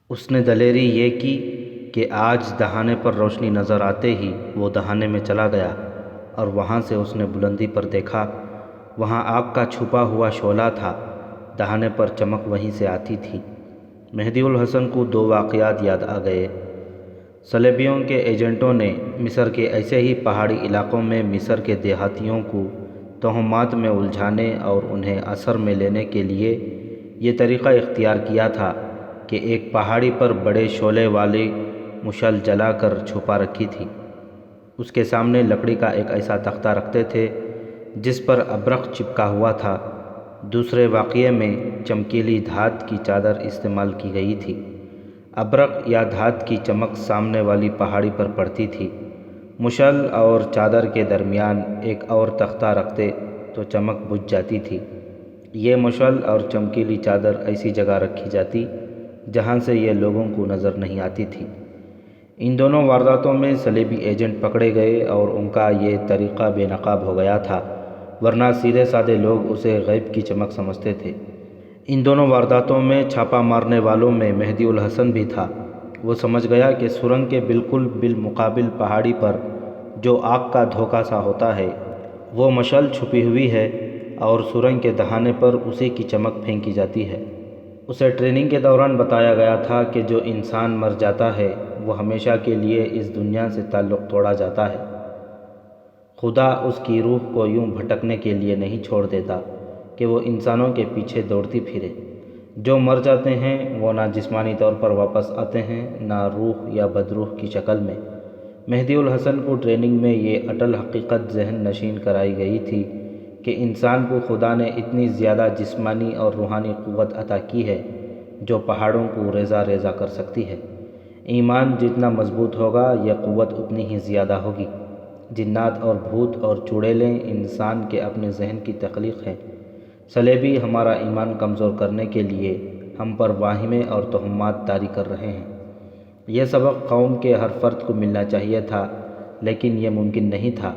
اس نے دلیری یہ کی کہ آج دہانے پر روشنی نظر آتے ہی وہ دہانے میں چلا گیا اور وہاں سے اس نے بلندی پر دیکھا، وہاں آگ کا چھپا ہوا شعلہ تھا، دہانے پر چمک وہیں سے آتی تھی۔ مہدی الحسن کو دو واقعات یاد آ گئے۔ صلیبیوں کے ایجنٹوں نے مصر کے ایسے ہی پہاڑی علاقوں میں مصر کے دیہاتیوں کو توہمات میں الجھانے اور انہیں اثر میں لینے کے لیے یہ طریقہ اختیار کیا تھا کہ ایک پہاڑی پر بڑے شعلے والی مشعل جلا کر چھپا رکھی تھی۔ اس کے سامنے لکڑی کا ایک ایسا تختہ رکھتے تھے جس پر ابرق چپکا ہوا تھا۔ دوسرے واقعے میں چمکیلی دھات کی چادر استعمال کی گئی تھی۔ ابرق یا دھات کی چمک سامنے والی پہاڑی پر پڑتی تھی۔ مشعل اور چادر کے درمیان ایک اور تختہ رکھتے تو چمک بجھ جاتی تھی۔ یہ مشعل اور چمکیلی چادر ایسی جگہ رکھی جاتی جہاں سے یہ لوگوں کو نظر نہیں آتی تھی۔ ان دونوں وارداتوں میں صلیبی ایجنٹ پکڑے گئے اور ان کا یہ طریقہ بے نقاب ہو گیا تھا، ورنہ سیدھے سادے لوگ اسے غیب کی چمک سمجھتے تھے۔ ان دونوں وارداتوں میں چھاپا مارنے والوں میں مہدی الحسن بھی تھا۔ وہ سمجھ گیا کہ سرنگ کے بالکل بالمقابل پہاڑی پر جو آگ کا دھوکا سا ہوتا ہے وہ مشعل چھپی ہوئی ہے اور سرنگ کے دہانے پر اسی کی چمک پھینکی جاتی ہے۔ اسے ٹریننگ کے دوران بتایا گیا تھا کہ جو انسان مر جاتا ہے وہ ہمیشہ کے لیے اس دنیا سے تعلق توڑا جاتا ہے۔ خدا اس کی روح کو یوں بھٹکنے کے لیے نہیں چھوڑ دیتا کہ وہ انسانوں کے پیچھے دوڑتی پھرے۔ جو مر جاتے ہیں وہ نہ جسمانی طور پر واپس آتے ہیں، نہ روح یا بدروح کی شکل میں۔ مہدی الحسن کو ٹریننگ میں یہ اٹل حقیقت ذہن نشین کرائی گئی تھی کہ انسان کو خدا نے اتنی زیادہ جسمانی اور روحانی قوت عطا کی ہے جو پہاڑوں کو ریزہ ریزہ کر سکتی ہے۔ ایمان جتنا مضبوط ہوگا یہ قوت اتنی ہی زیادہ ہوگی۔ جنات اور بھوت اور چڑیلیں انسان کے اپنے ذہن کی تخلیق ہیں۔ صلیبی ہمارا ایمان کمزور کرنے کے لیے ہم پر واہمے اور توہمات طاری کر رہے ہیں۔ یہ سبق قوم کے ہر فرد کو ملنا چاہیے تھا، لیکن یہ ممکن نہیں تھا۔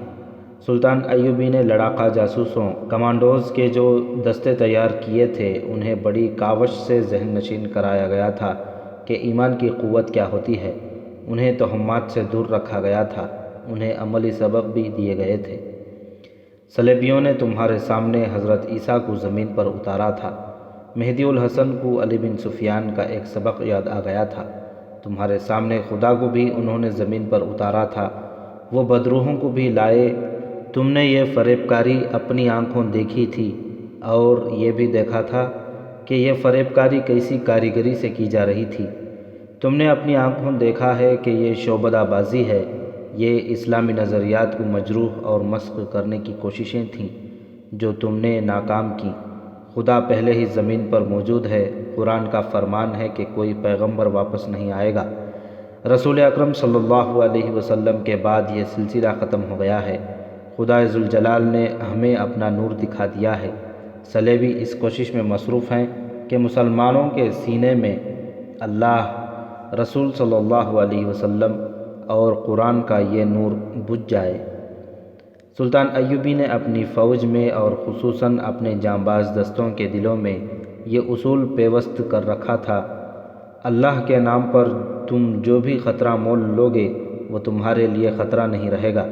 سلطان ایوبی نے لڑاکا جاسوسوں، کمانڈوز کے جو دستے تیار کیے تھے انہیں بڑی کاوش سے ذہن نشین کرایا گیا تھا کہ ایمان کی قوت کیا ہوتی ہے۔ انہیں توہمات سے دور رکھا گیا تھا، انہیں عملی سبق بھی دیے گئے تھے۔ صلیبیوں نے تمہارے سامنے حضرت عیسیٰ کو زمین پر اتارا تھا۔ مہدی الحسن کو علی بن سفیان کا ایک سبق یاد آ گیا تھا۔ تمہارے سامنے خدا کو بھی انہوں نے زمین پر اتارا تھا، وہ بدروحوں کو بھی لائے۔ تم نے یہ فریب کاری اپنی آنکھوں دیکھی تھی اور یہ بھی دیکھا تھا کہ یہ فریب کاری کیسی کاریگری سے کی جا رہی تھی۔ تم نے اپنی آنکھوں دیکھا ہے کہ یہ شعبدہ بازی ہے، یہ اسلامی نظریات کو مجروح اور مسخ کرنے کی کوششیں تھیں جو تم نے ناکام کیں۔ خدا پہلے ہی زمین پر موجود ہے۔ قرآن کا فرمان ہے کہ کوئی پیغمبر واپس نہیں آئے گا۔ رسول اکرم صلی اللہ علیہ وسلم کے بعد یہ سلسلہ ختم ہو گیا ہے۔ خدا ذوالجلال نے ہمیں اپنا نور دکھا دیا ہے۔ صلیبی اس کوشش میں مصروف ہیں کہ مسلمانوں کے سینے میں اللہ، رسول صلی اللہ علیہ وسلم اور قرآن کا یہ نور بجھ جائے۔ سلطان ایوبی نے اپنی فوج میں اور خصوصاً اپنے جانباز دستوں کے دلوں میں یہ اصول پیوست کر رکھا تھا، اللہ کے نام پر تم جو بھی خطرہ مول لوگے وہ تمہارے لیے خطرہ نہیں رہے گا،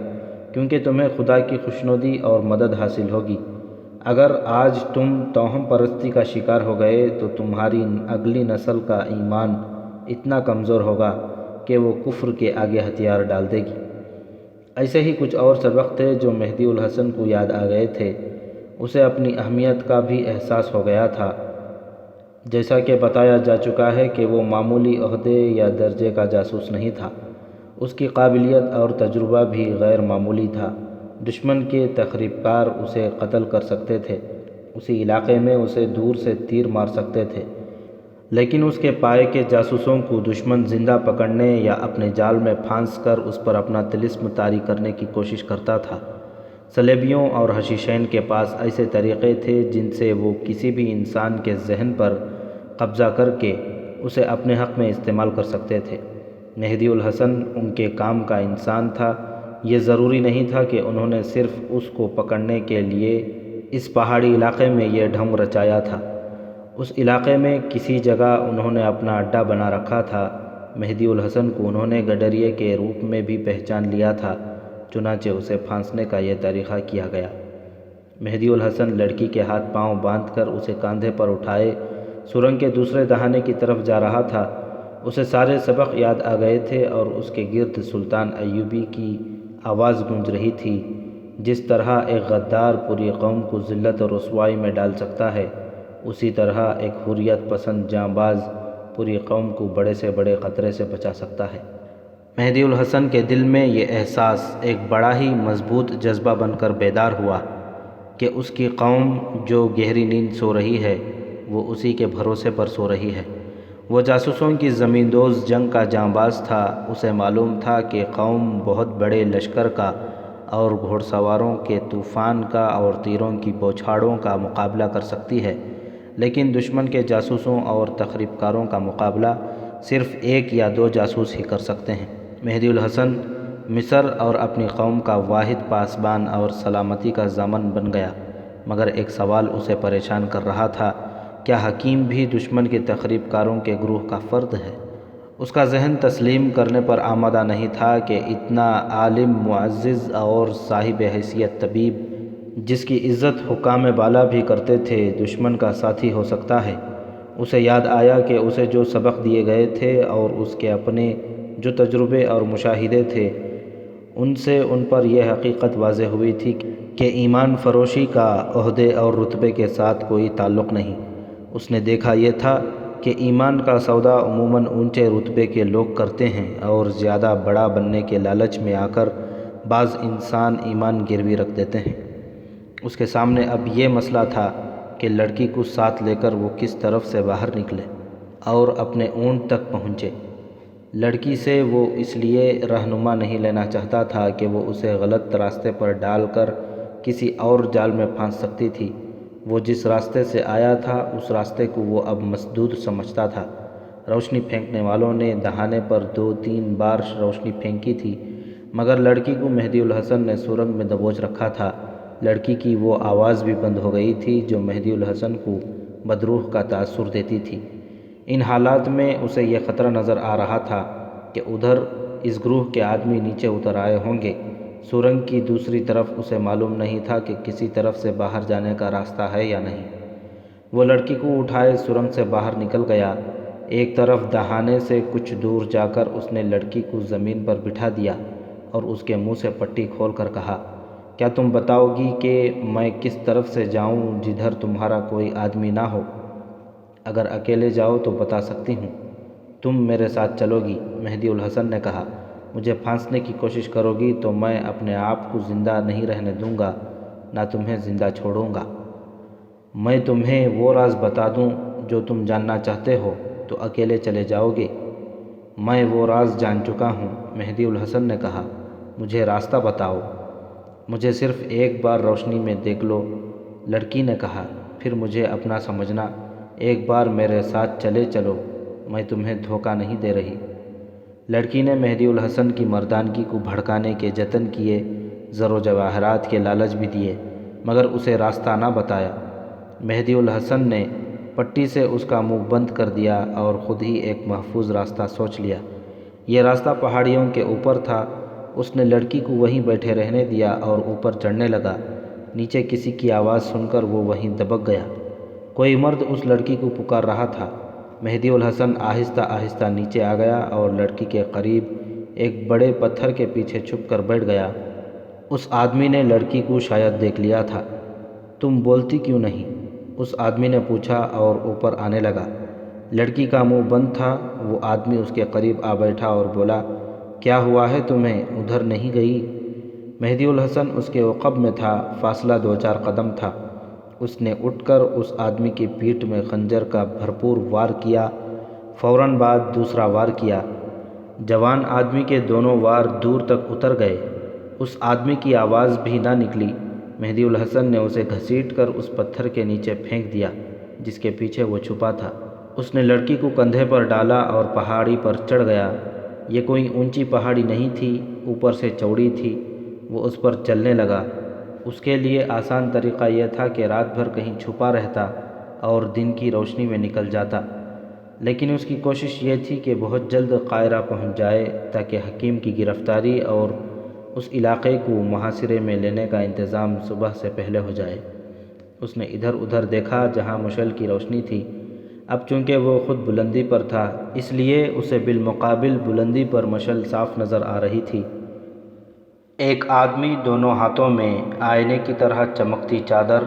کیونکہ تمہیں خدا کی خوشنودی اور مدد حاصل ہوگی۔ اگر آج تم توہم پرستی کا شکار ہو گئے تو تمہاری اگلی نسل کا ایمان اتنا کمزور ہوگا کہ وہ کفر کے آگے ہتھیار ڈال دے گی۔ ایسے ہی کچھ اور سبق تھے جو مہدی الحسن کو یاد آ گئے تھے۔ اسے اپنی اہمیت کا بھی احساس ہو گیا تھا۔ جیسا کہ بتایا جا چکا ہے کہ وہ معمولی عہدے یا درجے کا جاسوس نہیں تھا، اس کی قابلیت اور تجربہ بھی غیر معمولی تھا۔ دشمن کے تخریب کار اسے قتل کر سکتے تھے، اسی علاقے میں اسے دور سے تیر مار سکتے تھے، لیکن اس کے پائے کے جاسوسوں کو دشمن زندہ پکڑنے یا اپنے جال میں پھانس کر اس پر اپنا طلسم طاری کرنے کی کوشش کرتا تھا۔ صلیبیوں اور حشیشین کے پاس ایسے طریقے تھے جن سے وہ کسی بھی انسان کے ذہن پر قبضہ کر کے اسے اپنے حق میں استعمال کر سکتے تھے۔ مہدی الحسن ان کے کام کا انسان تھا۔ یہ ضروری نہیں تھا کہ انہوں نے صرف اس کو پکڑنے کے لیے اس پہاڑی علاقے میں یہ ڈھنگ رچایا تھا۔ اس علاقے میں کسی جگہ انہوں نے اپنا اڈا بنا رکھا تھا۔ مہدی الحسن کو انہوں نے گڈریے کے روپ میں بھی پہچان لیا تھا، چنانچہ اسے پھانسنے کا یہ طریقہ کیا گیا۔ مہدی الحسن لڑکی کے ہاتھ پاؤں باندھ کر اسے کاندھے پر اٹھائے سرنگ کے دوسرے دہانے کی طرف جا رہا تھا۔ اسے سارے سبق یاد آ گئے تھے اور اس کے گرد سلطان ایوبی کی آواز گونج رہی تھی۔ جس طرح ایک غدار پوری قوم کو ذلت اور رسوائی میں ڈال سکتا ہے، اسی طرح ایک حریت پسند جاں باز پوری قوم کو بڑے سے بڑے خطرے سے بچا سکتا ہے۔ مہدی الحسن کے دل میں یہ احساس ایک بڑا ہی مضبوط جذبہ بن کر بیدار ہوا کہ اس کی قوم جو گہری نیند سو رہی ہے، وہ اسی کے بھروسے پر سو رہی ہے۔ وہ جاسوسوں کی زمین دوز جنگ کا جاں باز تھا۔ اسے معلوم تھا کہ قوم بہت بڑے لشکر کا اور گھوڑ سواروں کے طوفان کا اور تیروں کی بوچھاڑوں کا مقابلہ کر سکتی ہے، لیکن دشمن کے جاسوسوں اور تخریب کاروں کا مقابلہ صرف ایک یا دو جاسوس ہی کر سکتے ہیں۔ مہدی الحسن مصر اور اپنی قوم کا واحد پاسبان اور سلامتی کا ضامن بن گیا، مگر ایک سوال اسے پریشان کر رہا تھا، کیا حکیم بھی دشمن کے تخریب کاروں کے گروہ کا فرد ہے؟ اس کا ذہن تسلیم کرنے پر آمادہ نہیں تھا کہ اتنا عالم، معزز اور صاحب حیثیت طبیب، جس کی عزت حکام بالا بھی کرتے تھے، دشمن کا ساتھی ہو سکتا ہے۔ اسے یاد آیا کہ اسے جو سبق دیے گئے تھے اور اس کے اپنے جو تجربے اور مشاہدے تھے، ان سے ان پر یہ حقیقت واضح ہوئی تھی کہ ایمان فروشی کا عہدے اور رتبے کے ساتھ کوئی تعلق نہیں۔ اس نے دیکھا یہ تھا کہ ایمان کا سودا عموماً اونچے رتبے کے لوگ کرتے ہیں اور زیادہ بڑا بننے کے لالچ میں آ کر بعض انسان ایمان گروی رکھ دیتے ہیں۔ اس کے سامنے اب یہ مسئلہ تھا کہ لڑکی کو ساتھ لے کر وہ کس طرف سے باہر نکلے اور اپنے اونٹ تک پہنچے۔ لڑکی سے وہ اس لیے رہنما نہیں لینا چاہتا تھا کہ وہ اسے غلط راستے پر ڈال کر کسی اور جال میں پھانس سکتی تھی۔ وہ جس راستے سے آیا تھا اس راستے کو وہ اب مسدود سمجھتا تھا۔ روشنی پھینکنے والوں نے دہانے پر 2-3 بار روشنی پھینکی تھی، مگر لڑکی کو مہدی الحسن نے سرنگ میں دبوچ رکھا تھا۔ لڑکی کی وہ آواز بھی بند ہو گئی تھی جو مہدی الحسن کو بدروح کا تاثر دیتی تھی۔ ان حالات میں اسے یہ خطرہ نظر آ رہا تھا کہ ادھر اس گروہ کے آدمی نیچے اتر آئے ہوں گے۔ سرنگ کی دوسری طرف اسے معلوم نہیں تھا کہ کسی طرف سے باہر جانے کا راستہ ہے یا نہیں۔ وہ لڑکی کو اٹھائے سرنگ سے باہر نکل گیا۔ ایک طرف دہانے سے کچھ دور جا کر اس نے لڑکی کو زمین پر بٹھا دیا اور اس کے منہ سے پٹی کھول کر کہا، کیا تم بتاؤ گی کہ میں کس طرف سے جاؤں جدھر تمہارا کوئی آدمی نہ ہو؟ اگر اکیلے جاؤ تو بتا سکتی ہوں۔ تم میرے ساتھ چلو گی؟ مہدی الحسن نے کہا، مجھے پھانسنے کی کوشش کرو گی تو میں اپنے آپ کو زندہ نہیں رہنے دوں گا، نہ تمہیں زندہ چھوڑوں گا۔ میں تمہیں وہ راز بتا دوں جو تم جاننا چاہتے ہو تو اکیلے چلے جاؤ گے؟ میں وہ راز جان چکا ہوں، مہدی الحسن نے کہا، مجھے راستہ بتاؤ، مجھے صرف ایک بار روشنی میں دیکھ لو۔ لڑکی نے کہا، پھر مجھے اپنا سمجھنا، ایک بار میرے ساتھ چلے چلو، میں تمہیں دھوکہ نہیں دے رہی۔ لڑکی نے مہدی الحسن کی مردانگی کو بھڑکانے کے جتن کیے، زر و جواہرات کے لالچ بھی دیے، مگر اسے راستہ نہ بتایا۔ مہدی الحسن نے پٹی سے اس کا منہ بند کر دیا اور خود ہی ایک محفوظ راستہ سوچ لیا۔ یہ راستہ پہاڑیوں کے اوپر تھا۔ اس نے لڑکی کو وہیں بیٹھے رہنے دیا اور اوپر چڑھنے لگا۔ نیچے کسی کی آواز سن کر وہ وہیں دبک گیا۔ کوئی مرد اس لڑکی کو پکار رہا تھا۔ مہدی الحسن آہستہ آہستہ نیچے آ گیا اور لڑکی کے قریب ایک بڑے پتھر کے پیچھے چھپ کر بیٹھ گیا۔ اس آدمی نے لڑکی کو شاید دیکھ لیا تھا۔ تم بولتی کیوں نہیں؟ اس آدمی نے پوچھا اور اوپر آنے لگا۔ لڑکی کا منہ بند تھا۔ وہ آدمی اس کے قریب آ بیٹھا اور بولا، کیا ہوا ہے تمہیں؟ ادھر نہیں گئی؟ مہدی الحسن اس کے عقب میں تھا، فاصلہ 2-4 قدم تھا۔ اس نے اٹھ کر اس آدمی کی پیٹھ میں خنجر کا بھرپور وار کیا، فوراً بعد دوسرا وار کیا۔ جوان آدمی کے دونوں وار دور تک اتر گئے۔ اس آدمی کی آواز بھی نہ نکلی۔ مہدی الحسن نے اسے گھسیٹ کر اس پتھر کے نیچے پھینک دیا جس کے پیچھے وہ چھپا تھا۔ اس نے لڑکی کو کندھے پر ڈالا اور پہاڑی پر چڑھ گیا۔ یہ کوئی اونچی پہاڑی نہیں تھی، اوپر سے چوڑی تھی۔ وہ اس پر چلنے لگا۔ اس کے لیے آسان طریقہ یہ تھا کہ رات بھر کہیں چھپا رہتا اور دن کی روشنی میں نکل جاتا، لیکن اس کی کوشش یہ تھی کہ بہت جلد قاہرہ پہنچ جائے تاکہ حکیم کی گرفتاری اور اس علاقے کو محاصرے میں لینے کا انتظام صبح سے پہلے ہو جائے۔ اس نے ادھر ادھر دیکھا جہاں مشعل کی روشنی تھی۔ اب چونکہ وہ خود بلندی پر تھا، اس لیے اسے بالمقابل بلندی پر مشعل صاف نظر آ رہی تھی۔ ایک آدمی دونوں ہاتھوں میں آئینے کی طرح چمکتی چادر،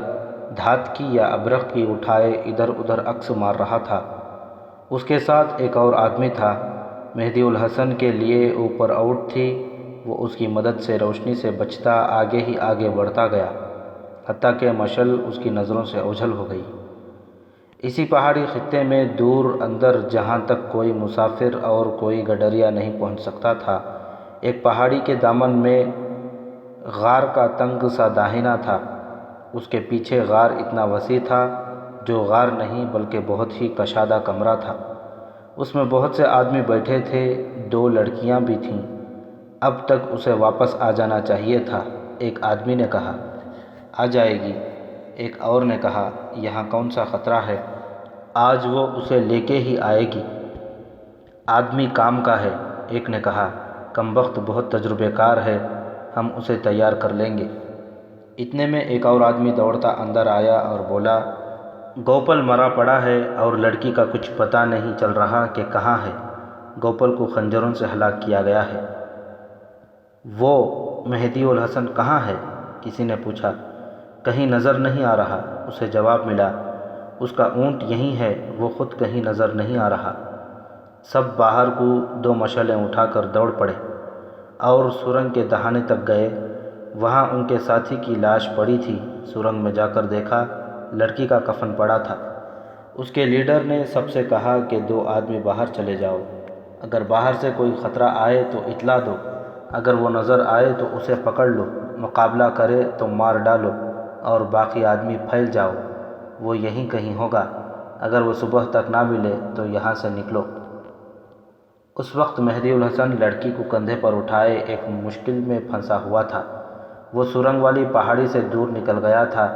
دھات کی یا ابرق کی اٹھائے ادھر ادھر عکس مار رہا تھا۔ اس کے ساتھ ایک اور آدمی تھا۔ مہدی الحسن کے لیے اوپر آؤٹ تھی۔ وہ اس کی مدد سے روشنی سے بچتا آگے ہی آگے بڑھتا گیا، حتیٰ کہ مشعل اس کی نظروں سے اوجھل ہو گئی۔ اسی پہاڑی خطے میں دور اندر جہاں تک کوئی مسافر اور کوئی گڈریا نہیں پہنچ سکتا تھا، ایک پہاڑی کے دامن میں غار کا تنگ سا دہانہ تھا۔ اس کے پیچھے غار اتنا وسیع تھا جو غار نہیں بلکہ بہت ہی کشادہ کمرہ تھا۔ اس میں بہت سے آدمی بیٹھے تھے، 2 لڑکیاں بھی تھیں۔ اب تک اسے واپس آ جانا چاہیے تھا، ایک آدمی نے کہا۔ آ جائے گی، ایک اور نے کہا۔ یہاں کون سا خطرہ ہے، آج وہ اسے لے کے ہی آئے گی۔ آدمی کام کا ہے، ایک نے کہا۔ کمبخت بہت تجربے کار ہے، ہم اسے تیار کر لیں گے۔ اتنے میں ایک اور آدمی دوڑتا اندر آیا اور بولا، گوپل مرا پڑا ہے اور لڑکی کا کچھ پتہ نہیں چل رہا کہ کہاں ہے۔ گوپل کو خنجروں سے ہلاک کیا گیا ہے۔ وہ مہدی الحسن کہاں ہے؟ کسی نے پوچھا۔ کہیں نظر نہیں آ رہا، اسے جواب ملا۔ اس کا اونٹ یہیں ہے، وہ خود کہیں نظر نہیں آ رہا۔ سب باہر کو 2 مشعلیں اٹھا کر دوڑ پڑے اور سرنگ کے دہانے تک گئے۔ وہاں ان کے ساتھی کی لاش پڑی تھی۔ سرنگ میں جا کر دیکھا، لڑکی کا کفن پڑا تھا۔ اس کے لیڈر نے سب سے کہا کہ 2 آدمی باہر چلے جاؤ، اگر باہر سے کوئی خطرہ آئے تو اطلاع دو، اگر وہ نظر آئے تو اسے پکڑ لو، مقابلہ کرے تو مار ڈالو، اور باقی آدمی پھیل جاؤ، وہ یہیں کہیں ہوگا، اگر وہ صبح تک نہ ملے تو یہاں سے نکلو۔ اس وقت مہدی الحسن لڑکی کو کندھے پر اٹھائے ایک مشکل میں پھنسا ہوا تھا۔ وہ سرنگ والی پہاڑی سے دور نکل گیا تھا۔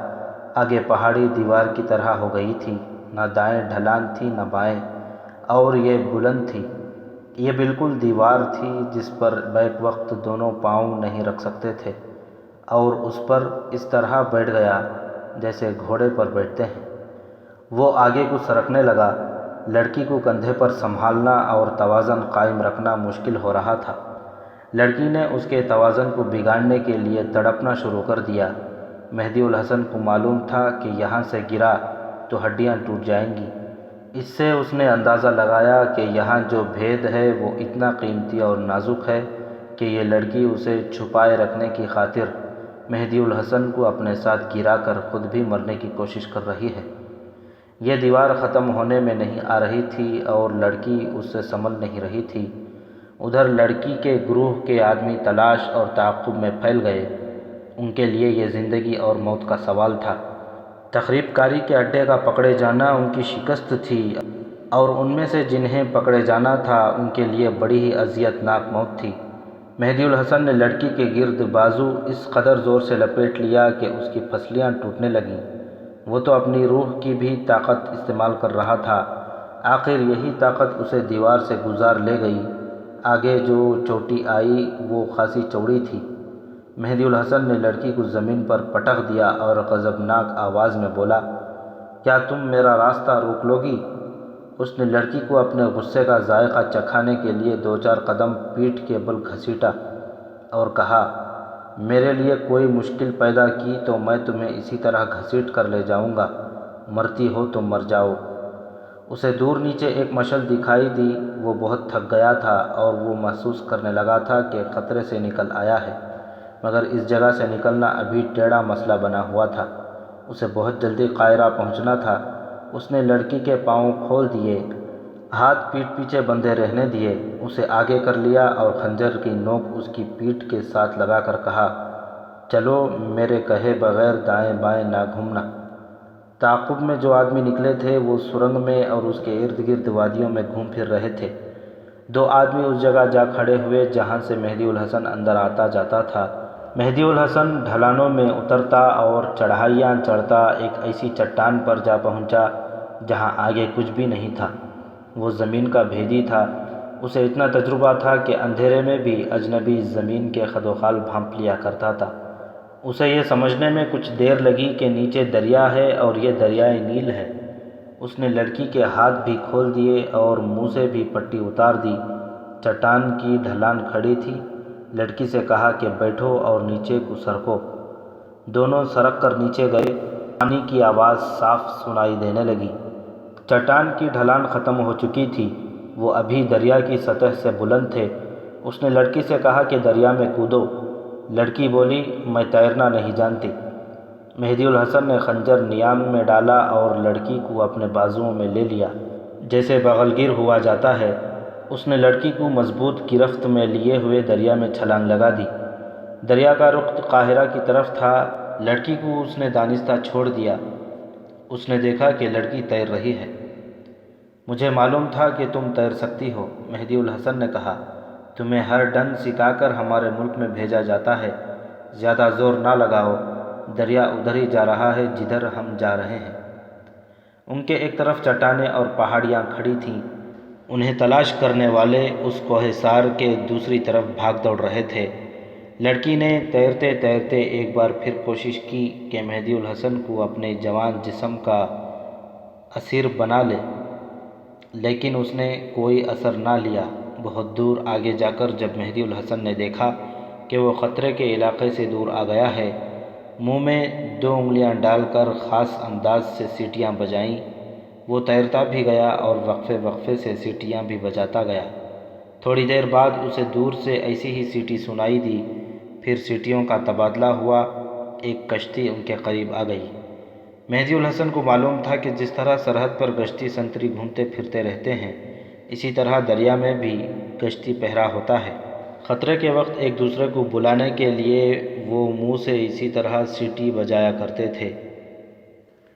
آگے پہاڑی دیوار کی طرح ہو گئی تھی، نہ دائیں ڈھلان تھی نہ بائیں، اور یہ بلند تھی۔ یہ بالکل دیوار تھی جس پر بیک وقت دونوں پاؤں نہیں رکھ سکتے تھے، اور اس پر اس طرح بیٹھ گیا جیسے گھوڑے پر بیٹھتے ہیں۔ وہ آگے کو سرکنے لگا۔ لڑکی کو کندھے پر سنبھالنا اور توازن قائم رکھنا مشکل ہو رہا تھا۔ لڑکی نے اس کے توازن کو بگاڑنے کے لیے تڑپنا شروع کر دیا۔ مہدی الحسن کو معلوم تھا کہ یہاں سے گرا تو ہڈیاں ٹوٹ جائیں گی۔ اس سے اس نے اندازہ لگایا کہ یہاں جو بھید ہے وہ اتنا قیمتی اور نازک ہے کہ یہ لڑکی اسے چھپائے رکھنے کی خاطر مہدی الحسن کو اپنے ساتھ گرا کر خود بھی مرنے کی کوشش کر رہی ہے۔ یہ دیوار ختم ہونے میں نہیں آ رہی تھی اور لڑکی اس سے سنبھل نہیں رہی تھی۔ ادھر لڑکی کے گروہ کے آدمی تلاش اور تعاقب میں پھیل گئے۔ ان کے لیے یہ زندگی اور موت کا سوال تھا۔ تخریب کاری کے اڈے کا پکڑے جانا ان کی شکست تھی، اور ان میں سے جنہیں پکڑے جانا تھا ان کے لیے بڑی ہی اذیت ناک موت تھی۔ مہدی الحسن نے لڑکی کے گرد بازو اس قدر زور سے لپیٹ لیا کہ اس کی پسلیاں ٹوٹنے لگیں۔ وہ تو اپنی روح کی بھی طاقت استعمال کر رہا تھا۔ آخر یہی طاقت اسے دیوار سے گزار لے گئی۔ آگے جو چوٹی آئی وہ خاصی چوڑی تھی۔ مہدی الحسن نے لڑکی کو زمین پر پٹخ دیا اور غضبناک آواز میں بولا، کیا تم میرا راستہ روک لو گی؟ اس نے لڑکی کو اپنے غصے کا ذائقہ چکھانے کے لیے 2-4 قدم پیٹھ کے بل گھسیٹا اور کہا، میرے لیے کوئی مشکل پیدا کی تو میں تمہیں اسی طرح گھسیٹ کر لے جاؤں گا، مرتی ہو تو مر جاؤ۔ اسے دور نیچے ایک مشعل دکھائی دی۔ وہ بہت تھک گیا تھا اور وہ محسوس کرنے لگا تھا کہ خطرے سے نکل آیا ہے، مگر اس جگہ سے نکلنا ابھی ٹیڑھا مسئلہ بنا ہوا تھا۔ اسے بہت جلدی قاہرہ پہنچنا تھا۔ اس نے لڑکی کے پاؤں کھول دیے، ہاتھ پیٹھ پیچھے بندھے رہنے دیے، اسے آگے کر لیا اور خنجر کی نوک اس کی پیٹھ کے ساتھ لگا کر کہا، چلو، میرے کہے بغیر دائیں بائیں نہ گھومنا۔ تعاقب میں جو آدمی نکلے تھے وہ سرنگ میں اور اس کے ارد گرد وادیوں میں گھوم پھر رہے تھے۔ 2 آدمی اس جگہ جا کھڑے ہوئے جہاں سے مہدی الحسن اندر آتا جاتا تھا۔ مہدی الحسن ڈھلانوں میں اترتا اور چڑھائیاں چڑھتا ایک ایسی چٹان پر جا پہنچا جہاں آگے کچھ بھی نہیں تھا۔ وہ زمین کا بھیدی تھا، اسے اتنا تجربہ تھا کہ اندھیرے میں بھی اجنبی زمین کے خد و خال بھانپ لیا کرتا تھا۔ اسے یہ سمجھنے میں کچھ دیر لگی کہ نیچے دریا ہے اور یہ دریائے نیل ہے۔ اس نے لڑکی کے ہاتھ بھی کھول دیے اور منہ سے بھی پٹی اتار دی۔ چٹان کی ڈھلان کھڑی تھی۔ لڑکی سے کہا کہ بیٹھو اور نیچے کو سرکو۔ دونوں سرک کر نیچے گئے۔ پانی کی آواز صاف سنائی دینے لگی۔ چٹان کی ڈھلان ختم ہو چکی تھی، وہ ابھی دریا کی سطح سے بلند تھے۔ اس نے لڑکی سے کہا کہ دریا میں کودو۔ لڑکی بولی، میں تیرنا نہیں جانتی۔ مہدی الحسن نے خنجر نیام میں ڈالا اور لڑکی کو اپنے بازوؤں میں لے لیا جیسے بغلگیر ہوا جاتا ہے۔ اس نے لڑکی کو مضبوط گرفت میں لیے ہوئے دریا میں چھلانگ لگا دی۔ دریا کا رخ قاہرہ کی طرف تھا۔ لڑکی کو اس نے دانستہ چھوڑ دیا۔ اس نے دیکھا کہ لڑکی تیر رہی ہے۔ مجھے معلوم تھا کہ تم تیر سکتی ہو، مہدی الحسن نے کہا۔ تمہیں ہر ڈنگ سکھا کر ہمارے ملک میں بھیجا جاتا ہے۔ زیادہ زور نہ لگاؤ، دریا ادھر ہی جا رہا ہے جدھر ہم جا رہے ہیں۔ ان کے ایک طرف چٹانیں اور پہاڑیاں کھڑی تھیں، انہیں تلاش کرنے والے اس کوہ سار کے دوسری طرف بھاگ دوڑ رہے تھے۔ لڑکی نے تیرتے تیرتے ایک بار پھر کوشش کی کہ مہدی الحسن کو اپنے جوان جسم کا اسیر بنا لے، لیکن اس نے کوئی اثر نہ لیا۔ بہت دور آگے جا کر جب مہدی الحسن نے دیکھا کہ وہ خطرے کے علاقے سے دور آ گیا ہے، منہ میں 2 انگلیاں ڈال کر خاص انداز سے سیٹیاں بجائیں۔ وہ تیرتا بھی گیا اور وقفے وقفے سے سیٹیاں بھی بجاتا گیا۔ تھوڑی دیر بعد اسے دور سے ایسی ہی سیٹی سنائی دی، پھر سیٹیوں کا تبادلہ ہوا۔ ایک کشتی ان کے قریب آ گئی۔ مہدی الحسن کو معلوم تھا کہ جس طرح سرحد پر گشتی سنتری گھومتے پھرتے رہتے ہیں، اسی طرح دریا میں بھی گشتی پہرا ہوتا ہے۔ خطرے کے وقت ایک دوسرے کو بلانے کے لیے وہ منہ سے اسی طرح سیٹی بجایا کرتے تھے۔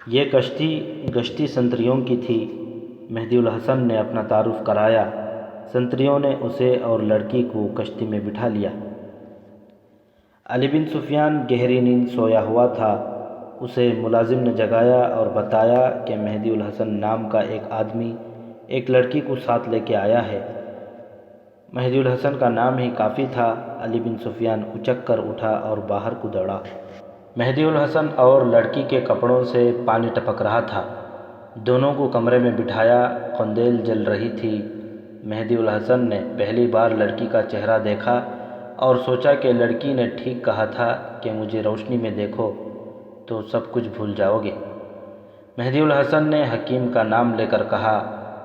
یہ کشتی گشتی سنتریوں کی تھی۔ مہدی الحسن نے اپنا تعارف کرایا۔ سنتریوں نے اسے اور لڑکی کو کشتی میں بٹھا لیا۔ علی بن سفیان گہری نیند سویا ہوا تھا۔ اسے ملازم نے جگایا اور بتایا کہ مہدی الحسن نام کا ایک آدمی ایک لڑکی کو ساتھ لے کے آیا ہے۔ مہدی الحسن کا نام ہی کافی تھا۔ علی بن سفیان اچک کر اٹھا اور باہر کو دوڑا۔ مہدی الحسن اور لڑکی کے کپڑوں سے پانی ٹپک رہا تھا۔ دونوں کو کمرے میں بٹھایا۔ قندیل جل رہی تھی۔ مہدی الحسن نے پہلی بار لڑکی کا چہرہ دیکھا اور سوچا کہ لڑکی نے ٹھیک کہا تھا کہ مجھے روشنی میں دیکھو تو سب کچھ بھول جاؤ گے۔ مہدی الحسن نے حکیم کا نام لے کر کہا،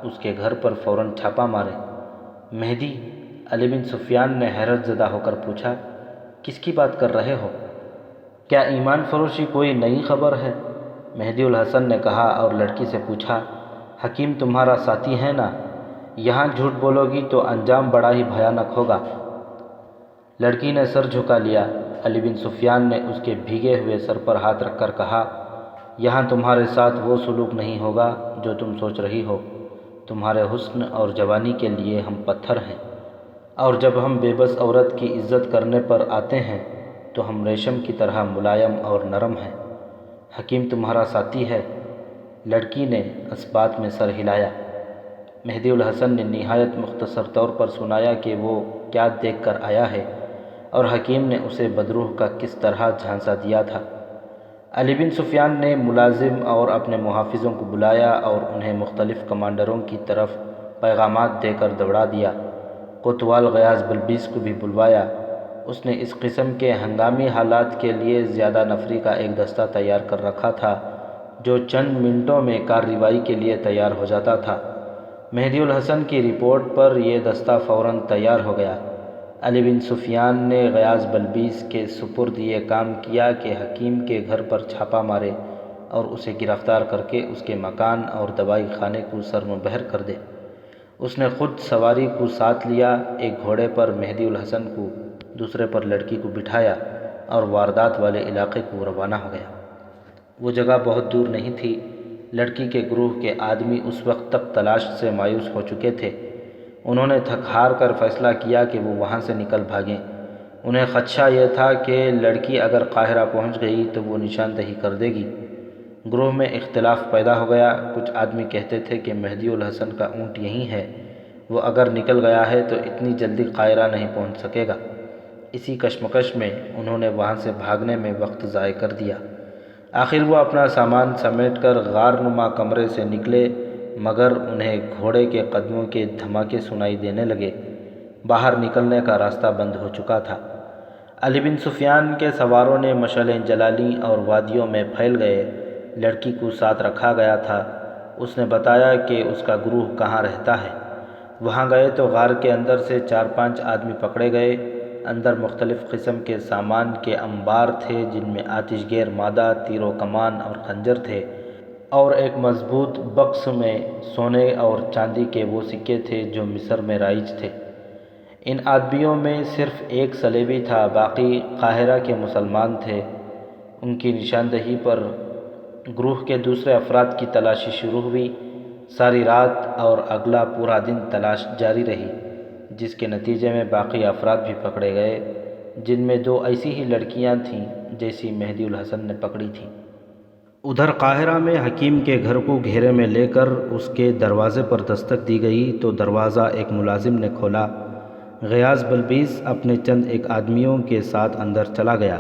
اس کے گھر پر فوراً چھاپا مارے۔ مہدی، علی بن سفیان نے حیرت زدہ ہو کر پوچھا، کس کی بات کر رہے ہو؟ کیا ایمان فروشی کوئی نئی خبر ہے؟ مہدی الحسن نے کہا اور لڑکی سے پوچھا، حکیم تمہارا ساتھی ہے نا؟ یہاں جھوٹ بولو گی تو انجام بڑا ہی بھیانک ہوگا۔ لڑکی نے سر جھکا لیا۔ علی بن سفیان نے اس کے بھیگے ہوئے سر پر ہاتھ رکھ کر کہا، یہاں تمہارے ساتھ وہ سلوک نہیں ہوگا جو تم سوچ رہی ہو۔ تمہارے حسن اور جوانی کے لیے ہم پتھر ہیں، اور جب ہم بے بس عورت کی عزت کرنے پر آتے ہیں تو ہم ریشم کی طرح ملائم اور نرم ہیں۔ حکیم تمہارا ساتھی ہے؟ لڑکی نے اس بات میں سر ہلایا۔ مہدی الحسن نے نہایت مختصر طور پر سنایا کہ وہ کیا دیکھ کر آیا ہے اور حکیم نے اسے بدروح کا کس طرح جھانسا دیا تھا۔ علی بن سفیان نے ملازم اور اپنے محافظوں کو بلایا اور انہیں مختلف کمانڈروں کی طرف پیغامات دے کر دوڑا دیا۔ کوتوال غیاث بلبیس کو بھی بلوایا۔ اس نے اس قسم کے ہنگامی حالات کے لیے زیادہ نفری کا ایک دستہ تیار کر رکھا تھا جو چند منٹوں میں کارروائی کے لیے تیار ہو جاتا تھا۔ مہدی الحسن کی رپورٹ پر یہ دستہ فوراً تیار ہو گیا۔ علی بن سفیان نے غیاث بلبیس کے سپرد یہ کام کیا کہ حکیم کے گھر پر چھاپا مارے اور اسے گرفتار کر کے اس کے مکان اور دوائی خانے کو سرمبہر کر دے۔ اس نے خود سواری کو ساتھ لیا، ایک گھوڑے پر مہدی الحسن کو، دوسرے پر لڑکی کو بٹھایا اور واردات والے علاقے کو روانہ ہو گیا۔ وہ جگہ بہت دور نہیں تھی۔ لڑکی کے گروہ کے آدمی اس وقت تک تلاش سے مایوس ہو چکے تھے۔ انہوں نے تھک ہار کر فیصلہ کیا کہ وہ وہاں سے نکل بھاگیں۔ انہیں خدشہ یہ تھا کہ لڑکی اگر قاہرہ پہنچ گئی تو وہ نشاندہی کر دے گی۔ گروہ میں اختلاف پیدا ہو گیا۔ کچھ آدمی کہتے تھے کہ مہدی الحسن کا اونٹ یہیں ہے، وہ اگر نکل گیا ہے تو اتنی جلدی قاہرہ نہیں پہنچ سکے گا۔ اسی کشمکش میں انہوں نے وہاں سے بھاگنے میں وقت ضائع کر دیا۔ آخر وہ اپنا سامان سمیٹ کر غار نما کمرے سے نکلے، مگر انہیں گھوڑے کے قدموں کے دھماکے سنائی دینے لگے۔ باہر نکلنے کا راستہ بند ہو چکا تھا۔ علی بن سفیان کے سواروں نے مشعلیں جلا لیں اور وادیوں میں پھیل گئے۔ لڑکی کو ساتھ رکھا گیا تھا۔ اس نے بتایا کہ اس کا گروہ کہاں رہتا ہے۔ وہاں گئے تو غار کے اندر سے 4-5 آدمی پکڑے گئے۔ اندر مختلف قسم کے سامان کے انبار تھے، جن میں آتش گیر مادہ، تیر و کمان اور خنجر تھے، اور ایک مضبوط بکس میں سونے اور چاندی کے وہ سکے تھے جو مصر میں رائج تھے۔ ان آدمیوں میں صرف ایک صلیبی تھا، باقی قاہرہ کے مسلمان تھے۔ ان کی نشاندہی پر گروہ کے دوسرے افراد کی تلاشی شروع ہوئی۔ ساری رات اور اگلا پورا دن تلاش جاری رہی، جس کے نتیجے میں باقی افراد بھی پکڑے گئے، جن میں 2 ایسی ہی لڑکیاں تھیں جیسی مہدی الحسن نے پکڑی تھیں۔ ادھر قاہرہ میں حکیم کے گھر کو گھیرے میں لے کر اس کے دروازے پر دستک دی گئی تو دروازہ ایک ملازم نے کھولا۔ غیاث بلبیس اپنے چند ایک آدمیوں کے ساتھ اندر چلا گیا۔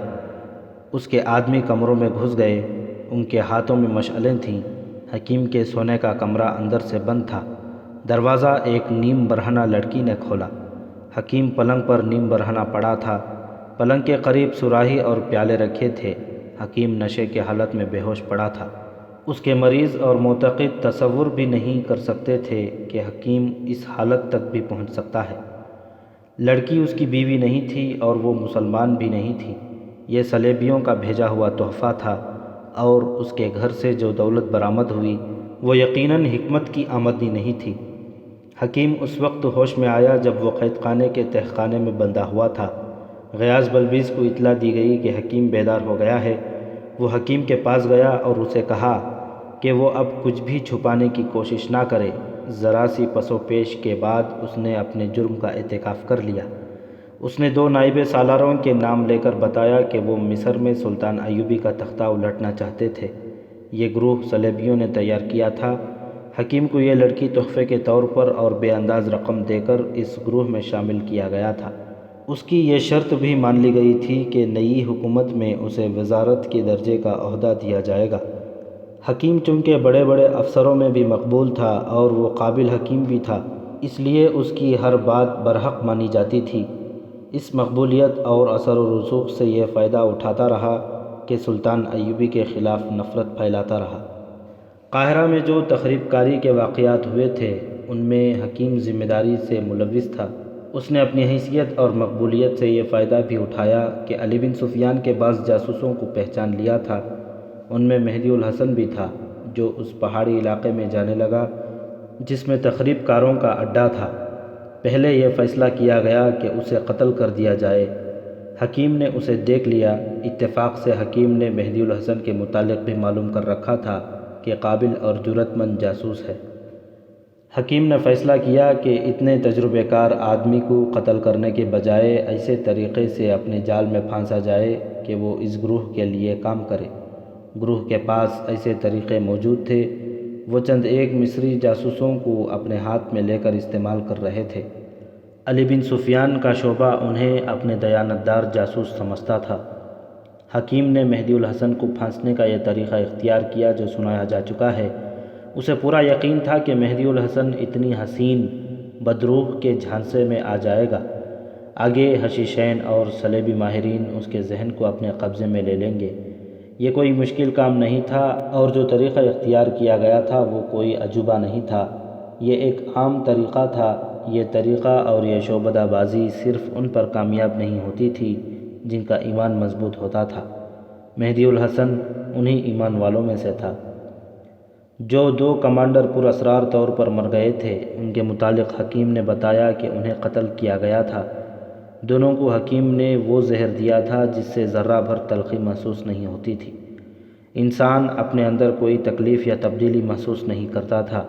اس کے آدمی کمروں میں گھس گئے۔ ان کے ہاتھوں میں مشعلیں تھیں۔ حکیم کے سونے کا کمرہ اندر سے بند تھا۔ دروازہ ایک نیم برہنہ لڑکی نے کھولا۔ حکیم پلنگ پر نیم برہنہ پڑا تھا۔ پلنگ کے قریب صراحی اور پیالے رکھے تھے۔ حکیم نشے کے حالت میں بے ہوش پڑا تھا۔ اس کے مریض اور معتقد تصور بھی نہیں کر سکتے تھے کہ حکیم اس حالت تک بھی پہنچ سکتا ہے۔ لڑکی اس کی بیوی نہیں تھی اور وہ مسلمان بھی نہیں تھی۔ یہ صلیبیوں کا بھیجا ہوا تحفہ تھا، اور اس کے گھر سے جو دولت برآمد ہوئی وہ یقیناً حکمت کی آمدنی نہیں تھی۔ حکیم اس وقت ہوش میں آیا جب وہ قید خانے کے تہ خانے میں بندھا ہوا تھا۔ غیاث بلبیس کو اطلاع دی گئی کہ حکیم بیدار ہو گیا ہے۔ وہ حکیم کے پاس گیا اور اسے کہا کہ وہ اب کچھ بھی چھپانے کی کوشش نہ کرے۔ ذرا سی پس و پیش کے بعد اس نے اپنے جرم کا اعتراف کر لیا۔ اس نے 2 نائب سالاروں کے نام لے کر بتایا کہ وہ مصر میں سلطان ایوبی کا تختہ الٹنا چاہتے تھے۔ یہ گروہ صلیبیوں نے تیار کیا تھا۔ حکیم کو یہ لڑکی تحفے کے طور پر اور بے انداز رقم دے کر اس گروہ میں شامل کیا گیا تھا۔ اس کی یہ شرط بھی مان لی گئی تھی کہ نئی حکومت میں اسے وزارت کے درجے کا عہدہ دیا جائے گا۔ حکیم چونکہ بڑے بڑے افسروں میں بھی مقبول تھا اور وہ قابل حکیم بھی تھا، اس لیے اس کی ہر بات برحق مانی جاتی تھی۔ اس مقبولیت اور اثر و رسوخ سے یہ فائدہ اٹھاتا رہا کہ سلطان ایوبی کے خلاف نفرت پھیلاتا رہا۔ قاہرہ میں جو تخریب کاری کے واقعات ہوئے تھے، ان میں حکیم ذمہ داری سے ملوث تھا۔ اس نے اپنی حیثیت اور مقبولیت سے یہ فائدہ بھی اٹھایا کہ علی بن سفیان کے بعض جاسوسوں کو پہچان لیا تھا۔ ان میں مہدی الحسن بھی تھا، جو اس پہاڑی علاقے میں جانے لگا جس میں تخریب کاروں کا اڈہ تھا۔ پہلے یہ فیصلہ کیا گیا کہ اسے قتل کر دیا جائے۔ حکیم نے اسے دیکھ لیا۔ اتفاق سے حکیم نے مہدی الحسن کے متعلق بھی معلوم کر رکھا تھا کہ قابل اور جرأت مند جاسوس ہے۔ حکیم نے فیصلہ کیا کہ اتنے تجربہ کار آدمی کو قتل کرنے کے بجائے ایسے طریقے سے اپنے جال میں پھانسا جائے کہ وہ اس گروہ کے لیے کام کرے۔ گروہ کے پاس ایسے طریقے موجود تھے۔ وہ چند ایک مصری جاسوسوں کو اپنے ہاتھ میں لے کر استعمال کر رہے تھے۔ علی بن سفیان کا شعبہ انہیں اپنے دیانتدار جاسوس سمجھتا تھا۔ حکیم نے مہدی الحسن کو پھانسنے کا یہ طریقہ اختیار کیا جو سنایا جا چکا ہے۔ اسے پورا یقین تھا کہ مہدی الحسن اتنی حسین بدروح کے جھانسے میں آ جائے گا۔ آگے حشیشین اور صلیبی ماہرین اس کے ذہن کو اپنے قبضے میں لے لیں گے۔ یہ کوئی مشکل کام نہیں تھا، اور جو طریقہ اختیار کیا گیا تھا وہ کوئی عجوبہ نہیں تھا۔ یہ ایک عام طریقہ تھا۔ یہ طریقہ اور یہ شعبدہ بازی صرف ان پر کامیاب نہیں ہوتی تھی جن کا ایمان مضبوط ہوتا تھا۔ مہدی الحسن انہی ایمان والوں میں سے تھا۔ جو 2 کمانڈر پر اسرار طور پر مر گئے تھے، ان کے متعلق حکیم نے بتایا کہ انہیں قتل کیا گیا تھا۔ دونوں کو حکیم نے وہ زہر دیا تھا جس سے ذرہ بھر تلخی محسوس نہیں ہوتی تھی۔ انسان اپنے اندر کوئی تکلیف یا تبدیلی محسوس نہیں کرتا تھا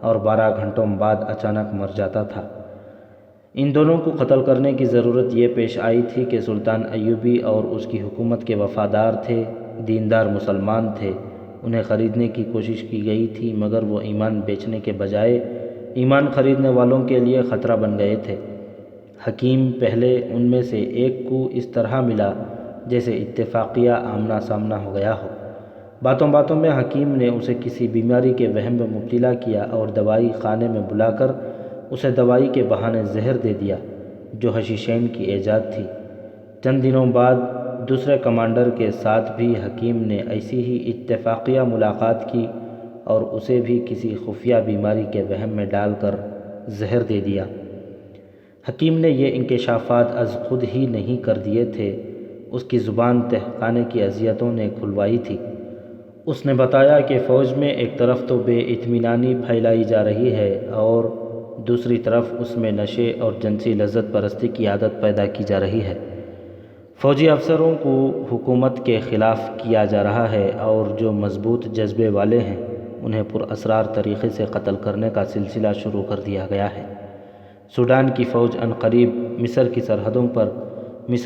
اور 12 گھنٹوں بعد اچانک مر جاتا تھا۔ ان دونوں کو قتل کرنے کی ضرورت یہ پیش آئی تھی کہ سلطان ایوبی اور اس کی حکومت کے وفادار تھے، دیندار مسلمان تھے، انہیں خریدنے کی کوشش کی گئی تھی، مگر وہ ایمان بیچنے کے بجائے ایمان خریدنے والوں کے لیے خطرہ بن گئے تھے۔ حکیم پہلے ان میں سے ایک کو اس طرح ملا جیسے اتفاقیہ آمنا سامنا ہو گیا ہو۔ باتوں باتوں میں حکیم نے اسے کسی بیماری کے وہم میں مبتلا کیا اور دوائی خانے میں بلا کر اسے دوائی کے بہانے زہر دے دیا، جو حشیشین کی ایجاد تھی۔ چند دنوں بعد دوسرے کمانڈر کے ساتھ بھی حکیم نے ایسی ہی اتفاقیہ ملاقات کی اور اسے بھی کسی خفیہ بیماری کے وہم میں ڈال کر زہر دے دیا۔ حکیم نے یہ انکشافات از خود ہی نہیں کر دیے تھے، اس کی زبان تہخانے کی اذیتوں نے کھلوائی تھی۔ اس نے بتایا کہ فوج میں ایک طرف تو بے اطمینانی پھیلائی جا رہی ہے اور دوسری طرف اس میں نشے اور جنسی لذت پرستی کی عادت پیدا کی جا رہی ہے۔ فوجی افسروں کو حکومت کے خلاف کیا جا رہا ہے اور جو مضبوط جذبے والے ہیں انہیں پراسرار طریقے سے قتل کرنے کا سلسلہ شروع کر دیا گیا ہے۔ سوڈان کی فوج عنقریب مصر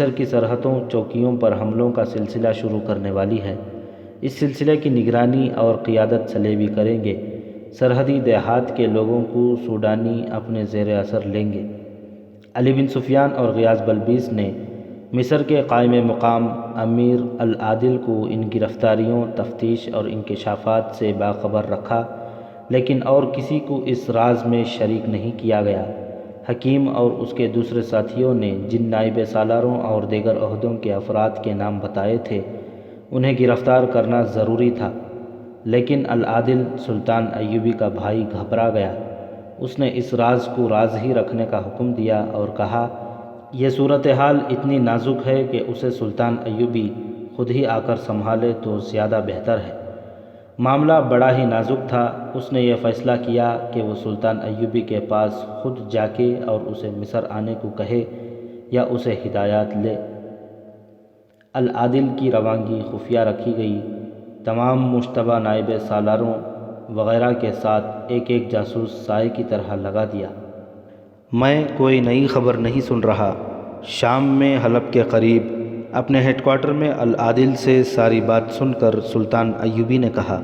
کی سرحدوں چوکیوں پر حملوں کا سلسلہ شروع کرنے والی ہے۔ اس سلسلے کی نگرانی اور قیادت صلیبی کریں گے۔ سرحدی دیہات کے لوگوں کو سوڈانی اپنے زیر اثر لیں گے۔ علی بن سفیان اور غیاث بلبیس نے مصر کے قائم مقام امیر العادل کو ان گرفتاریوں، تفتیش اور انکشافات سے باخبر رکھا، لیکن اور کسی کو اس راز میں شریک نہیں کیا گیا۔ حکیم اور اس کے دوسرے ساتھیوں نے جن نائب سالاروں اور دیگر عہدوں کے افراد کے نام بتائے تھے انہیں گرفتار کرنا ضروری تھا، لیکن العادل سلطان ایوبی کا بھائی گھبرا گیا۔ اس نے اس راز کو راز ہی رکھنے کا حکم دیا اور کہا، یہ صورتحال اتنی نازک ہے کہ اسے سلطان ایوبی خود ہی آ کر سنبھالے تو زیادہ بہتر ہے۔ معاملہ بڑا ہی نازک تھا۔ اس نے یہ فیصلہ کیا کہ وہ سلطان ایوبی کے پاس خود جا کے اور اسے مصر آنے کو کہے یا اسے ہدایات لے۔ العادل کی روانگی خفیہ رکھی گئی۔ تمام مشتبہ نائب سالاروں وغیرہ کے ساتھ ایک ایک جاسوس سائے کی طرح لگا دیا۔ میں کوئی نئی خبر نہیں سن رہا۔ شام میں حلب کے قریب اپنے ہیڈ کوارٹر میں العادل سے ساری بات سن کر سلطان ایوبی نے کہا،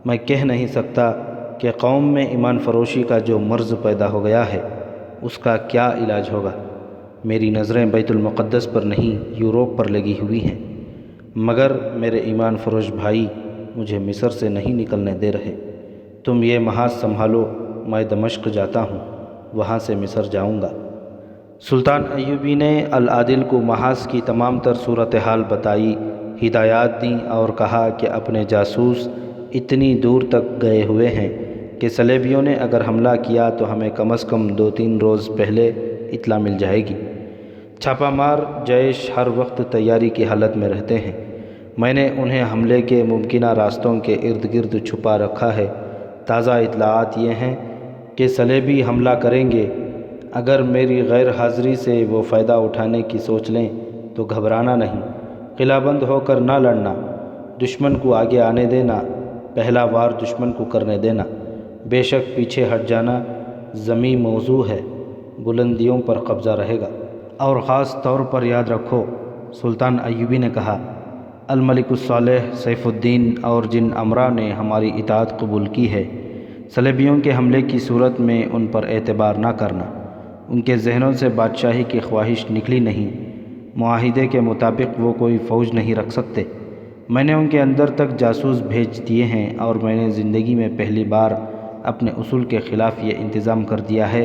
میں کہہ نہیں سکتا کہ قوم میں ایمان فروشی کا جو مرض پیدا ہو گیا ہے اس کا کیا علاج ہوگا۔ میری نظریں بیت المقدس پر نہیں یوروپ پر لگی ہوئی ہیں، مگر میرے ایمان فروش بھائی مجھے مصر سے نہیں نکلنے دے رہے۔ تم یہ محاذ سنبھالو، میں دمشق جاتا ہوں، وہاں سے مصر جاؤں گا۔ سلطان ایوبی نے العادل کو محاذ کی تمام تر صورتحال بتائی، ہدایات دیں اور کہا کہ اپنے جاسوس اتنی دور تک گئے ہوئے ہیں کہ صلیبیوں نے اگر حملہ کیا تو ہمیں کم از کم 2-3 روز پہلے اطلاع مل جائے گی۔ چھاپہ مار جیش ہر وقت تیاری کی حالت میں رہتے ہیں۔ میں نے انہیں حملے کے ممکنہ راستوں کے ارد گرد چھپا رکھا ہے۔ تازہ اطلاعات یہ ہیں کہ صلیبی حملہ کریں گے۔ اگر میری غیر حاضری سے وہ فائدہ اٹھانے کی سوچ لیں تو گھبرانا نہیں، قلعہ بند ہو کر نہ لڑنا، دشمن کو آگے آنے دینا، پہلا وار دشمن کو کرنے دینا، بے شک پیچھے ہٹ جانا ضمی موضوع ہے، بلندیوں پر قبضہ رہے گا۔ اور خاص طور پر یاد رکھو، سلطان ایوبی نے کہا، الملک الصالح سیف الدین اور جن امراء نے ہماری اطاعت قبول کی ہے، صلیبیوں کے حملے کی صورت میں ان پر اعتبار نہ کرنا۔ ان کے ذہنوں سے بادشاہی کی خواہش نکلی نہیں، معاہدے کے مطابق وہ کوئی فوج نہیں رکھ سکتے۔ میں نے ان کے اندر تک جاسوس بھیج دیے ہیں اور میں نے زندگی میں پہلی بار اپنے اصول کے خلاف یہ انتظام کر دیا ہے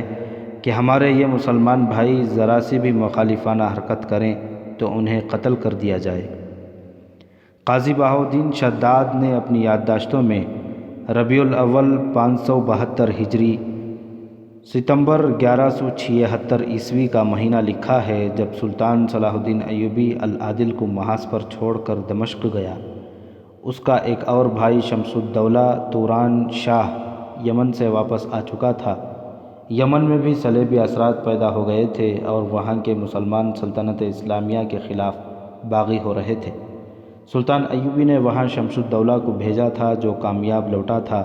کہ ہمارے یہ مسلمان بھائی ذرا سی بھی مخالفانہ حرکت کریں تو انہیں قتل کر دیا جائے۔ قاضی بہاؤالدین شداد نے اپنی یادداشتوں میں ربیع الاول 572 ہجری ستمبر 1176 عیسوی کا مہینہ لکھا ہے جب سلطان صلاح الدین ایوبی العادل کو محاذ پر چھوڑ کر دمشق گیا۔ اس کا ایک اور بھائی شمس الدولہ توران شاہ یمن سے واپس آ چکا تھا۔ یمن میں بھی صلیبی اثرات پیدا ہو گئے تھے اور وہاں کے مسلمان سلطنت اسلامیہ کے خلاف باغی ہو رہے تھے۔ سلطان ایوبی نے وہاں شمس الدولہ کو بھیجا تھا جو کامیاب لوٹا تھا۔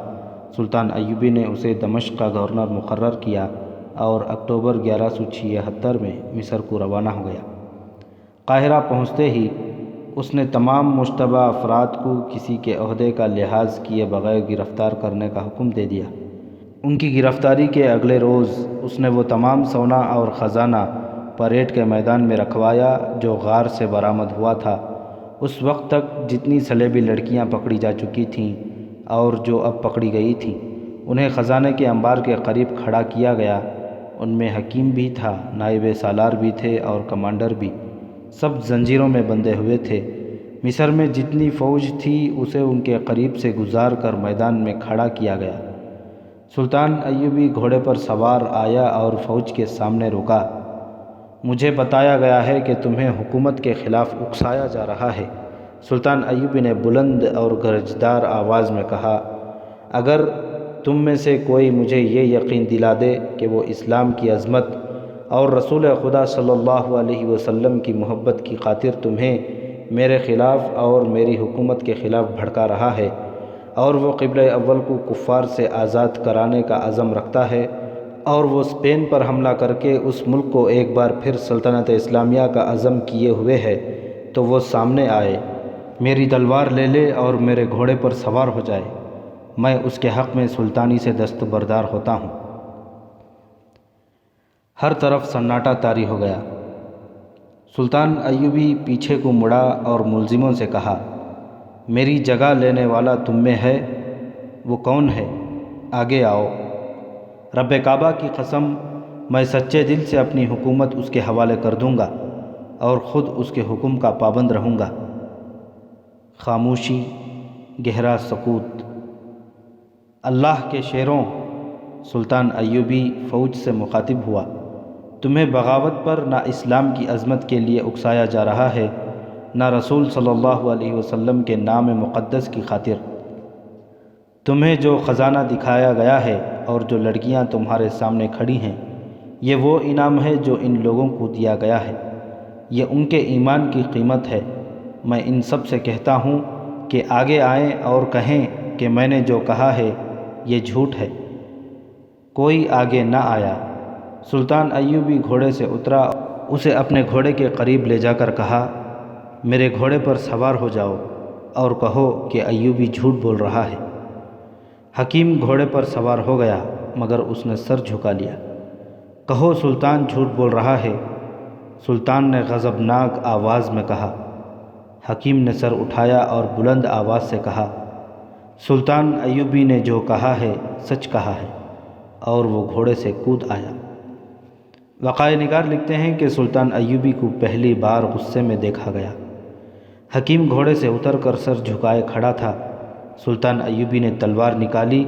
سلطان ایوبی نے اسے دمشق کا گورنر مقرر کیا اور اکتوبر 1176 میں مصر کو روانہ ہو گیا۔ قاہرہ پہنچتے ہی اس نے تمام مشتبہ افراد کو کسی کے عہدے کا لحاظ کیے بغیر گرفتار کرنے کا حکم دے دیا۔ ان کی گرفتاری کے اگلے روز اس نے وہ تمام سونا اور خزانہ پریڈ کے میدان میں رکھوایا جو غار سے برآمد ہوا تھا۔ اس وقت تک جتنی سلیبی لڑکیاں پکڑی جا چکی تھیں اور جو اب پکڑی گئی تھیں انہیں خزانے کے انبار کے قریب کھڑا کیا گیا۔ ان میں حکیم بھی تھا، نائب سالار بھی تھے اور کمانڈر بھی، سب زنجیروں میں بندھے ہوئے تھے۔ مصر میں جتنی فوج تھی اسے ان کے قریب سے گزار کر میدان میں کھڑا کیا گیا۔ سلطان ایوبی گھوڑے پر سوار آیا اور فوج کے سامنے رکا۔ مجھے بتایا گیا ہے کہ تمہیں حکومت کے خلاف اکسایا جا رہا ہے، سلطان ایوبی نے بلند اور گرجدار آواز میں کہا۔ اگر تم میں سے کوئی مجھے یہ یقین دلا دے کہ وہ اسلام کی عظمت اور رسول خدا صلی اللہ علیہ وسلم کی محبت کی خاطر تمہیں میرے خلاف اور میری حکومت کے خلاف بھڑکا رہا ہے، اور وہ قبلہ اول کو کفار سے آزاد کرانے کا عزم رکھتا ہے، اور وہ اسپین پر حملہ کر کے اس ملک کو ایک بار پھر سلطنت اسلامیہ کا عزم کیے ہوئے ہے، تو وہ سامنے آئے، میری تلوار لے لے اور میرے گھوڑے پر سوار ہو جائے، میں اس کے حق میں سلطانی سے دستبردار ہوتا ہوں۔ ہر طرف سناٹا طاری ہو گیا۔ سلطان ایوبی پیچھے کو مڑا اور ملزموں سے کہا، میری جگہ لینے والا تم میں ہے؟ وہ کون ہے؟ آگے آؤ۔ رب کعبہ کی قسم، میں سچے دل سے اپنی حکومت اس کے حوالے کر دوں گا اور خود اس کے حکم کا پابند رہوں گا۔ خاموشی، گہرا سکوت۔ اللہ کے شیروں، سلطان ایوبی فوج سے مخاطب ہوا، تمہیں بغاوت پر نہ اسلام کی عظمت کے لیے اکسایا جا رہا ہے، نہ رسول صلی اللہ علیہ وسلم کے نام مقدس کی خاطر۔ تمہیں جو خزانہ دکھایا گیا ہے اور جو لڑکیاں تمہارے سامنے کھڑی ہیں، یہ وہ انعام ہے جو ان لوگوں کو دیا گیا ہے، یہ ان کے ایمان کی قیمت ہے۔ میں ان سب سے کہتا ہوں کہ آگے آئیں اور کہیں کہ میں نے جو کہا ہے یہ جھوٹ ہے۔ کوئی آگے نہ آیا۔ سلطان ایوبی گھوڑے سے اترا، اسے اپنے گھوڑے کے قریب لے جا کر کہا، میرے گھوڑے پر سوار ہو جاؤ اور کہو کہ ایوبی جھوٹ بول رہا ہے۔ حکیم گھوڑے پر سوار ہو گیا مگر اس نے سر جھکا لیا۔ کہو سلطان جھوٹ بول رہا ہے، سلطان نے غضبناک آواز میں کہا۔ حکیم نے سر اٹھایا اور بلند آواز سے کہا، سلطان ایوبی نے جو کہا ہے سچ کہا ہے، اور وہ گھوڑے سے کود آیا۔ وقائع نگار لکھتے ہیں کہ سلطان ایوبی کو پہلی بار غصے میں دیکھا گیا۔ حکیم گھوڑے سے اتر کر سر جھکائے کھڑا تھا۔ سلطان ایوبی نے تلوار نکالی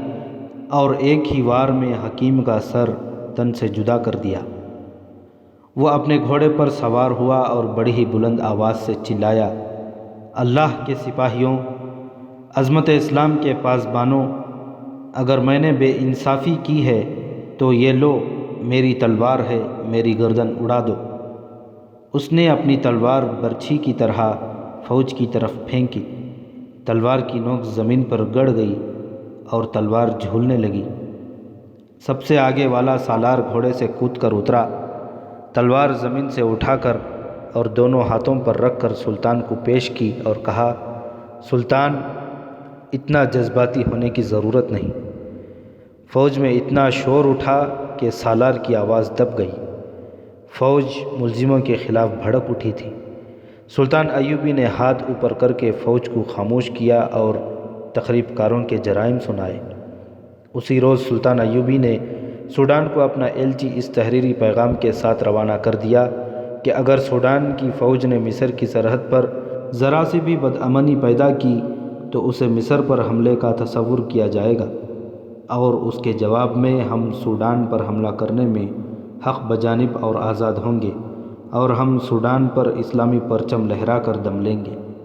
اور ایک ہی وار میں حکیم کا سر تن سے جدا کر دیا۔ وہ اپنے گھوڑے پر سوار ہوا اور بڑی ہی بلند آواز سے چلایا، اللہ کے سپاہیوں، عظمت اسلام کے پاسبانوں، اگر میں نے بے انصافی کی ہے تو یہ لو، میری تلوار ہے، میری گردن اڑا دو۔ اس نے اپنی تلوار برچھی کی طرح فوج کی طرف پھینکی۔ تلوار کی نوک زمین پر گڑ گئی اور تلوار جھولنے لگی۔ سب سے آگے والا سالار گھوڑے سے کود کر اترا، تلوار زمین سے اٹھا کر اور دونوں ہاتھوں پر رکھ کر سلطان کو پیش کی اور کہا، سلطان، اتنا جذباتی ہونے کی ضرورت نہیں۔ فوج میں اتنا شور اٹھا کہ سالار کی آواز دب گئی۔ فوج ملزموں کے خلاف بھڑک اٹھی تھی۔ سلطان ایوبی نے ہاتھ اوپر کر کے فوج کو خاموش کیا اور تخریب کاروں کے جرائم سنائے۔ اسی روز سلطان ایوبی نے سوڈان کو اپنا ایلچی اس تحریری پیغام کے ساتھ روانہ کر دیا کہ اگر سوڈان کی فوج نے مصر کی سرحد پر ذرا سی بھی بدامنی پیدا کی تو اسے مصر پر حملے کا تصور کیا جائے گا، اور اس کے جواب میں ہم سوڈان پر حملہ کرنے میں حق بجانب اور آزاد ہوں گے، اور ہم سوڈان پر اسلامی پرچم لہرا کر دم لیں گے۔